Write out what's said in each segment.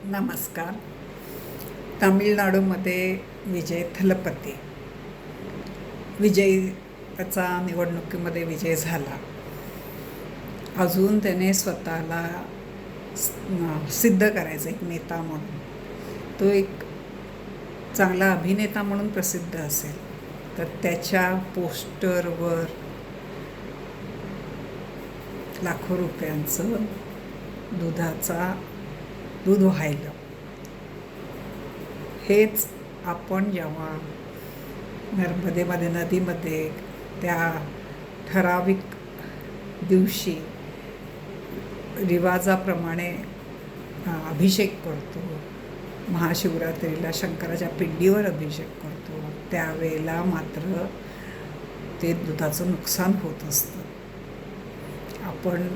नमस्कार. तामिळनाडूमध्ये विजय थलपती त्याचा निवडणुकीमध्ये विजय झाला. अजून त्याने स्वतःला सिद्ध करायचं एक नेता म्हणून. तो एक चांगला अभिनेता म्हणून प्रसिद्ध असेल तर त्याच्या पोस्टरवर लाखो रुपयांचं दूध वाहिलं. हेच आपण जेव्हा नर्मदेमध्ये नदीमध्ये त्या ठराविक दिवशी रिवाजाप्रमाणे अभिषेक करतो, महाशिवरात्रीला शंकराच्या पिंडीवर अभिषेक करतो, त्यावेळेला मात्र ते दुधाचं नुकसान होत असतं. आपण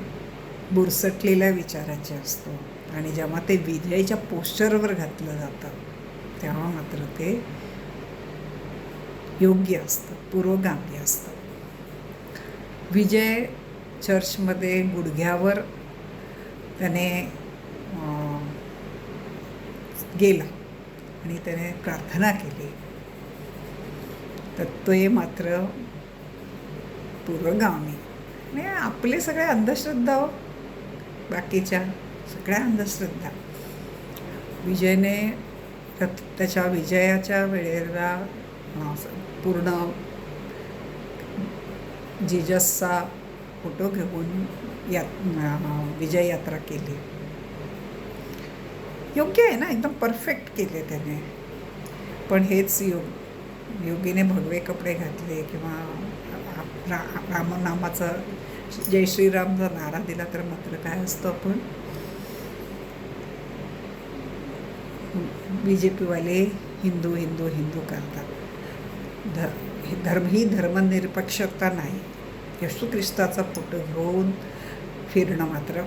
बुरसटलेल्या विचाराचे असतो आणि जेव्हा ते विजयच्या पोस्टरवर घातलं जातं तेव्हा मात्र ते योग्य असतं, पुरोगामी असतं. विजय चर्चमध्ये गुडघ्यावर त्याने गेला आणि त्याने प्रार्थना केली, तर ते मात्र पुरोगामी. नाही, आपले सगळे अंधश्रद्धा, बाकीच्या सगळ्या अंधश्रद्धा. विजयने त्याच्या विजयाच्या वेळेला पूर्ण जिजसचा फोटो घेऊन विजय यात्रा केली. योग्य आहे ना, एकदम परफेक्ट केले त्याने. पण हेच योगीने भगवे कपडे घातले किंवा रामनामाचा जय श्रीरामचा नारा दिला तर मात्र काय असतं, आपण BJPवाले हिंदू हिंदू हिंदू करतात. ही धर्मनिरपेक्षता नाही. येशू ख्रिस्ताचा फोटो घेऊन फिरणं मात्र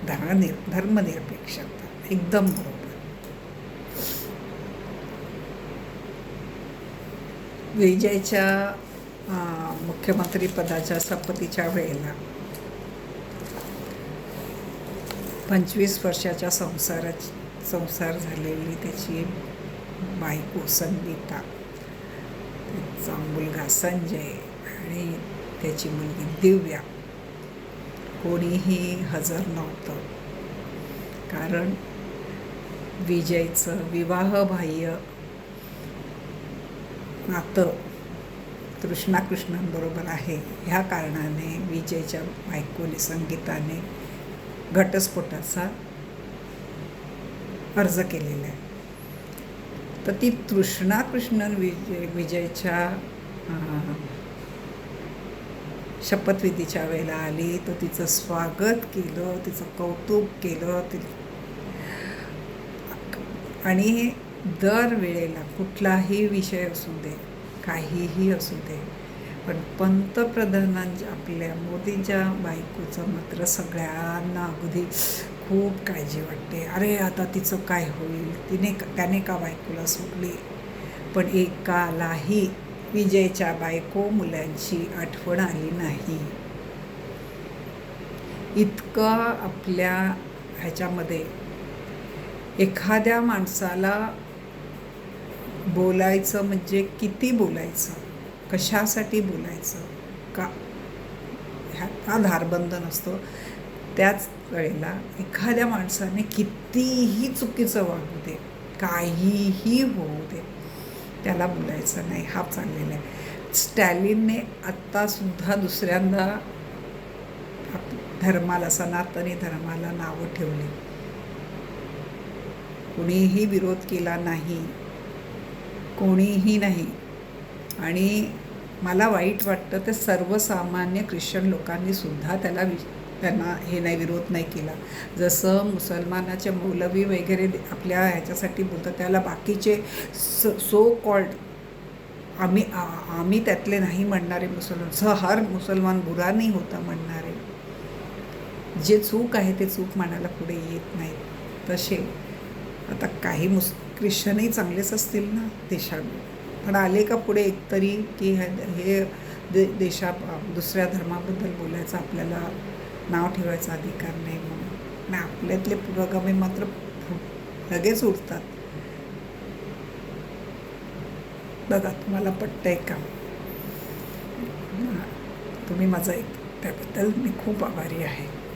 धर्मनिरपेक्षता. एकदम बरोबर. विजयच्या मुख्यमंत्री पदाच्या शपथीच्या वेळेला 25 वर्षाच्या संसार झालेली त्याची बायको संगीता, त्याचा मुलगा संजय आणि त्याची मुलगी दिव्या कोणीही हजर नव्हतं. कारण विजयचं विवाहबाह्य नातं कृष्णाबरोबर आहे. ह्या कारणाने विजयच्या बायकोने संगीताने घटस्फोटाचा अर्ज केलेला आहे. तर ती कृष्णन विजयच्या शपथविधीच्या वेळेला आली, तर तिचं स्वागत केलं, तिचं कौतुक केलं. आणि दर वेळेला कुठलाही विषय असू दे, काहीही असू दे, पण पंतप्रधानांच्या आपल्या मोदींच्या बायकोचं मात्र सगळ्यांना अगदी खूप काळजी वाटते. अरे आता तिचं काय होईल, त्याने का बायकोला सोडली. पण एकालाही विजयच्या बायको मुलांची आठवण आली नाही. इतकं आपल्या ह्याच्यामध्ये एखाद्या माणसाला बोलायचं म्हणजे किती बोलायचं, कशासाठी बोलायचं, हा धारबंद नसतो. त्याच वेळेला एखाद्या माणसाने कितीही चुकीचं वागू दे, काहीही होऊ दे, त्याला बोलायचं नाही. हा चाललेला आहे. स्टॅलिनने आत्तासुद्धा दुसऱ्यांदा धर्माला, सनातनी धर्माला नावं ठेवली. कोणीही विरोध केला नाही, कोणीही नाही. आणि मला वाईट वाटतं ते सर्वसामान्य ख्रिश्चन लोकांनी सुद्धा त्यांना हे नाही, विरोध नाही केला. जसं मुसलमानाचे मौलवी वगैरे आपल्या ह्याच्यासाठी बोलतात, त्याला बाकीचे सो कॉल्ड आम्ही त्यातले नाही म्हणणारे मुसलमान, हर मुसलमान बुरा नाही होता म्हणणारे, जे चूक आहे ते चूक मानायला पुढे येत नाही. तसे आता काही ख्रिश्चनही चांगलेच असतील ना देशात, पण आले का पुढे एकतरी की हे दुसऱ्या धर्माबद्दल बोलायचं, आपल्याला नाव ठेवायचा अधिकार नाही म्हणून. आणि आपल्यातले पुरोगामी मात्र लगेच उठतात. बघा तुम्हाला पटतंय का? तुम्ही माझं त्याबद्दल मी खूप आभारी आहे.